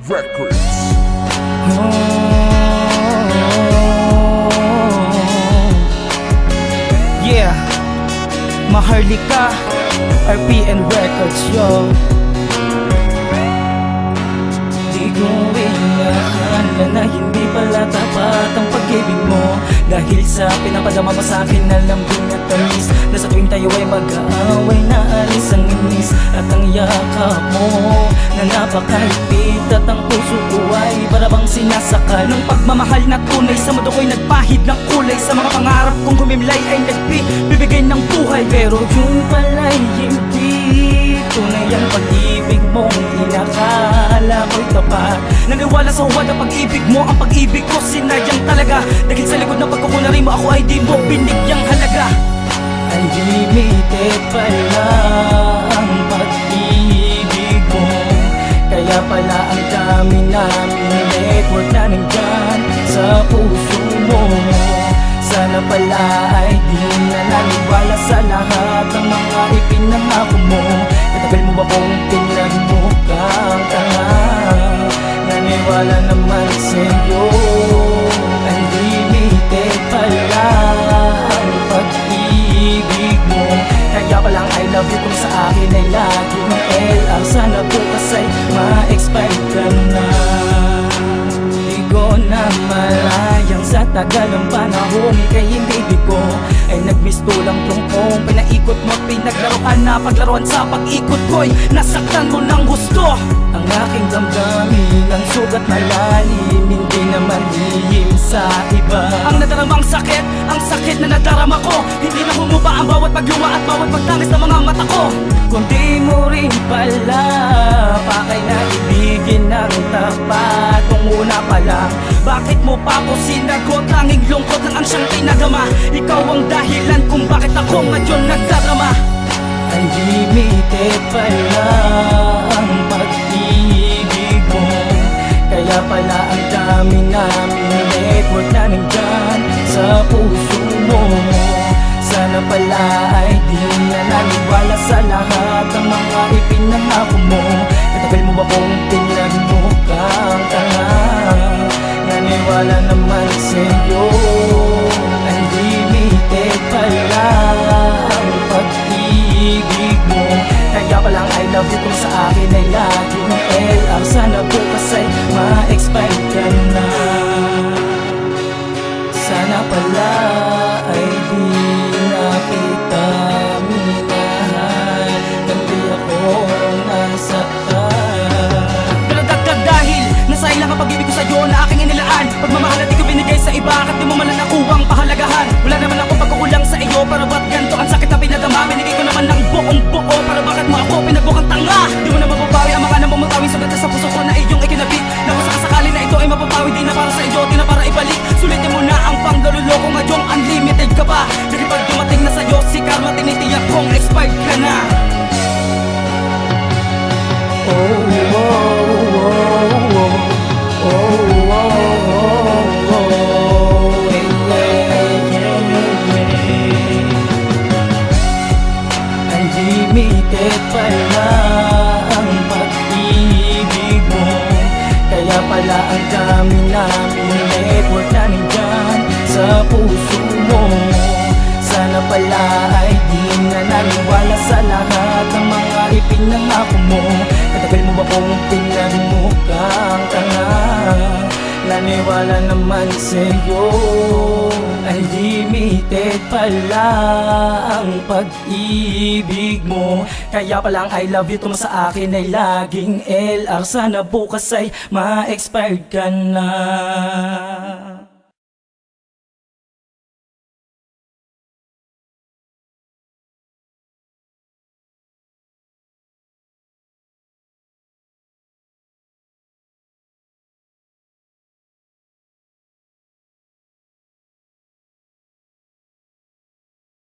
Records. Yeah, Maharlika, RPN Records, yo. Di ko inakala na hindi pala tapat ang pag-ibig mo, dahil sa pinapadama mo sa'kin na lambing at tamis, na sa tuwing tayo ay mag-aaway na alis ang inis, at ang yakap mo na napakahigpit, at ang puso ko ay para bang sinasakal ng pagmamahal na tunay. Sa mundo ko'y nagpahid ng kulay, sa mga pangarap kong humimlay ay nagbibigay ng buhay. Pero yun pala'y hindi tunay ang pag-ibig mong inakala ko'y tapat. Naniwala sa huwad ang pag-ibig mo, ang pag-ibig ko sinayang talaga, dahil sa likod ng pagkukunari mo ako ay di mo binigyang halaga. Unlimited pala ang pag-ibig mo, kaya pala ang dami namin network na nandyan sa puso mo. Sana pala ay di na naniwala sa lahat ng mga ipinangako mo. Katagal mo ba kong pinagmukhang tanga? Naniwala naman sa'yo. Unlimited pala ang pag-ibig mo, kaya palang I love you kung sa akin ay laging LR. Sana bukas ay ma-expire ka na. Di ko na malayang sa tagal ng panahon, kay hindi ko ay nag-miss tulang tungkong pinaikot mo at pinaglaruan na paglaruan. Sa pag-ikot ko'y nasaktan mo ng gusto ang aking damdamin, ang sugat malalim, hindi naman lihim sa iba. Ang nadaramang sakit, ang sakit na nadarama ko, hindi na humupa ang bawat pagluwa at bawat pagtangis ng mga mata ko. Kung di mo rin pala pakay na ibigin ng tapat, kung una pa lang bakit mo pa ako sinagot? Tanging lungkot lang ang siyang tinadama, ikaw ang dahilan kung bakit ako ngayon nagdarama. Unlimited pala ang pag-ibig mo, kaya pala ang dami namin network na nandyan sa puso mo. Sana pala ay di na naniwala sa lahat ng mga ipinangako mo. Katagal mo ba kong pinagmukhang tanga? Naniwala naman sa'yo. Unlimited pala ang pag-ibig mo, kaya palang I love you kung sa akin ay laging LR. Sana bukas ay ma-expire ka na. Sana pala ay di na kita minahal, hindi ako nasaktan. Pero dagdag dahil nasayang lang ang pag-ibig ko sa'yo na aking inilaan, pagmamahal na di ko binigay sa iba, at di mo man lang nakuhang pahalagahan. Wala naman akong pagkukulang sa iyo, para ba't ganito ang sakit na pinadama? Binigay ko naman ng buong buo, para bakit mo ako pinagbukhang tanga? Di mo na mababawi ang mga namumutawing sugat sa puso ko na iyong ikinabit, na kung sakasakali na ito ay mapapawi, di na para sa iyo, di na para ibalik. Sulitin mo na ang pangluloko, ngayong unlimited ka pa, dahil pag dumating na sa'yo si karma, tinitiyak kong expired ka na. Oh, oh, oh, oh, oh, oh, oh, oh, yeah, yeah, yeah. Unlimited pala ang pag-ibig mo, kaya pala ang dami namin network na nandyan sa puso mo. Sana pala ay di na naniwala sa lahat ng mga ipinangako mo. Katagal mo ba kong pinagmukhang tanga? Naniwala naman sa'yo. Unlimited pala ang pag-ibig mo, kaya palang I love you kung sa akin ay laging LR. Sana bukas ay ma-expired ka na.